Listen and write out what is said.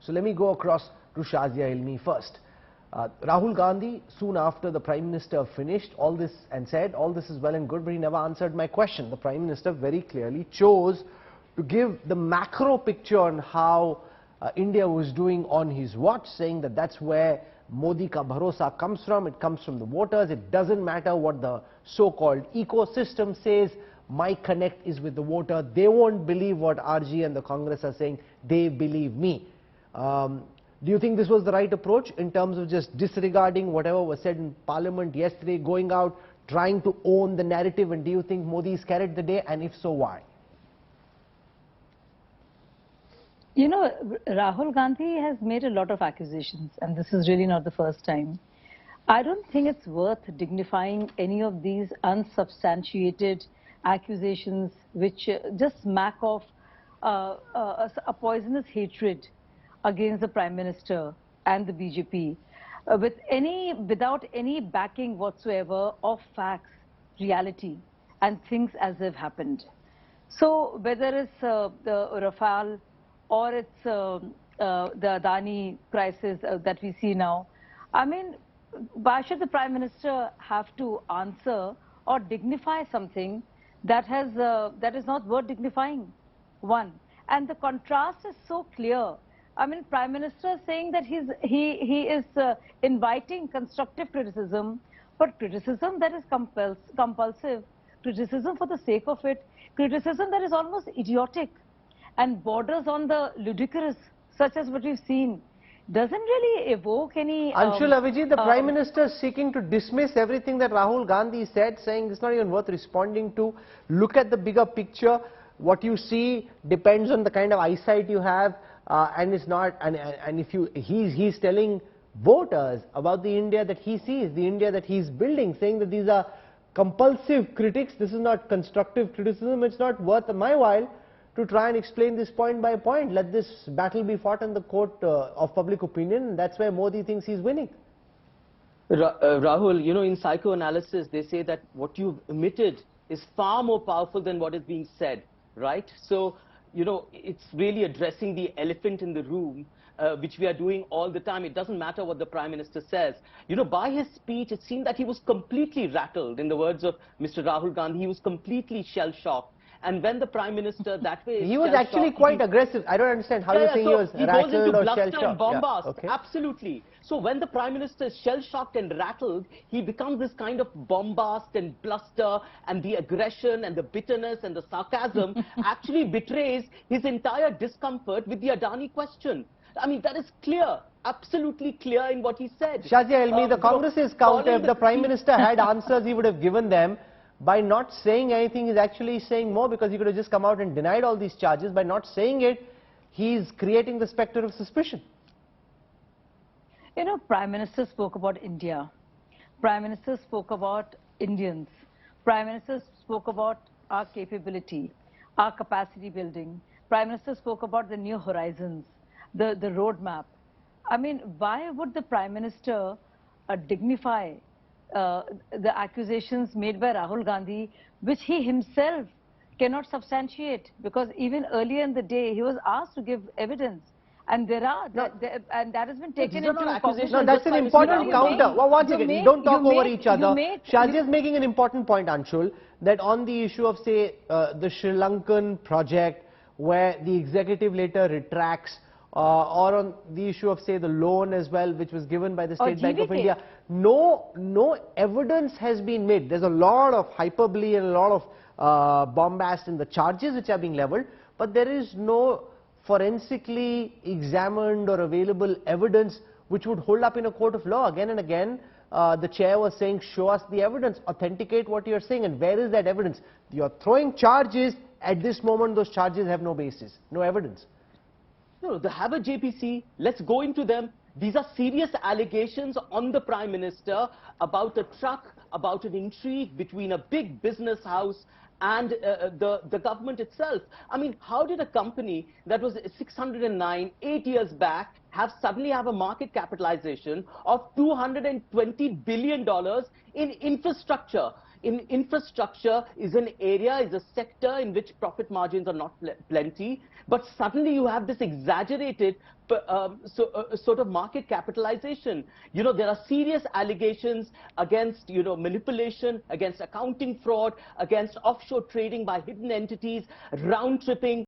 So let me go across to Shazia Ilmi first. Rahul Gandhi, soon after the Prime Minister finished all this and said, all this is well and good, but he never answered my question. The Prime Minister very clearly chose to give the macro picture on how India was doing on his watch, saying that that's where Modi ka bharosa comes from. It comes from the voters. It doesn't matter what the so-called ecosystem says. My connect is with the voter. They won't believe what RG and the Congress are saying. They believe me. Do you think this was the right approach in terms of just disregarding whatever was said in Parliament yesterday, going out, trying to own the narrative, and do you think Modi's carried the day, and if so, why? You know, Rahul Gandhi has made a lot of accusations, and this is really not the first time. I don't think it's worth dignifying any of these unsubstantiated accusations which just smack of a poisonous hatred against the Prime Minister and the BJP without any backing whatsoever of facts, reality, and things as they've happened. So whether it's the Rafale or it's the Adani crisis that we see now, I mean, why should the Prime Minister have to answer or dignify something that is not worth dignifying? One. And the contrast is so clear. I mean, Prime Minister saying that he is inviting constructive criticism, but criticism that is compulsive, criticism for the sake of it, criticism that is almost idiotic and borders on the ludicrous, such as what we've seen, doesn't really evoke any... Anshul Avijit, the Prime Minister is seeking to dismiss everything that Rahul Gandhi said, saying it's not even worth responding to. Look at the bigger picture. What you see depends on the kind of eyesight you have. And it's not, and if you, he's telling voters about the India that he sees, the India that he's building, saying that these are compulsive critics, this is not constructive criticism, it's not worth my while to try and explain this point by point. Let this battle be fought in the court of public opinion, and that's where Modi thinks he's winning. Rahul, you know, in psychoanalysis, they say that what you've emitted is far more powerful than what is being said, right? So, you know, it's really addressing the elephant in the room, which we are doing all the time. It doesn't matter what the Prime Minister says. You know, by his speech, it seemed that he was completely rattled. In the words of Mr. Rahul Gandhi, he was completely shell-shocked. And when the Prime Minister that way... He was actually quite aggressive. I don't understand how you're saying he was rattled or shell-shocked. Bombast. Yeah, okay. Absolutely. So when the Prime Minister is shell-shocked and rattled, he becomes this kind of bombast and bluster, and the aggression and the bitterness and the sarcasm actually betrays his entire discomfort with the Adani question. I mean, that is clear, absolutely clear in what he said. Shazia Ilmi, the Congress's counter, if the Prime Minister had answers, he would have given them. By not saying anything, he's actually saying more, because he could have just come out and denied all these charges. By not saying it, he's creating the specter of suspicion. You know, Prime Minister spoke about India. Prime Minister spoke about Indians. Prime Minister spoke about our capability, our capacity building. Prime Minister spoke about the new horizons, the roadmap. I mean, why would the Prime Minister dignify the accusations made by Rahul Gandhi, which he himself cannot substantiate? Because even earlier in the day, he was asked to give evidence. And there are, and that has been taken into account. No, that's an important counter. Well, once again, you don't talk over each other. Shazia is making an important point, Anshul, that on the issue of, say, the Sri Lankan project, where the executive later retracts, or on the issue of, say, the loan as well, which was given by the State Bank of India, no evidence has been made. There's a lot of hyperbole and a lot of bombast in the charges which are being leveled, but there is no forensically examined or available evidence which would hold up in a court of law. Again and again, the chair was saying, show us the evidence, authenticate what you're saying, and where is that evidence? You're throwing charges. At this moment, those charges have no basis, no evidence. No, they have a JPC. Let's go into them. These are serious allegations on the Prime Minister about a truck, about an intrigue between a big business house and the government itself. I mean, how did a company that was 609 8 years back suddenly have a market capitalization of $220 billion in infrastructure? in infrastructure is an area, is a sector in which profit margins are not plenty, but suddenly you have this exaggerated sort of market capitalization. You know, there are serious allegations against, you know, manipulation, against accounting fraud, against offshore trading by hidden entities, round tripping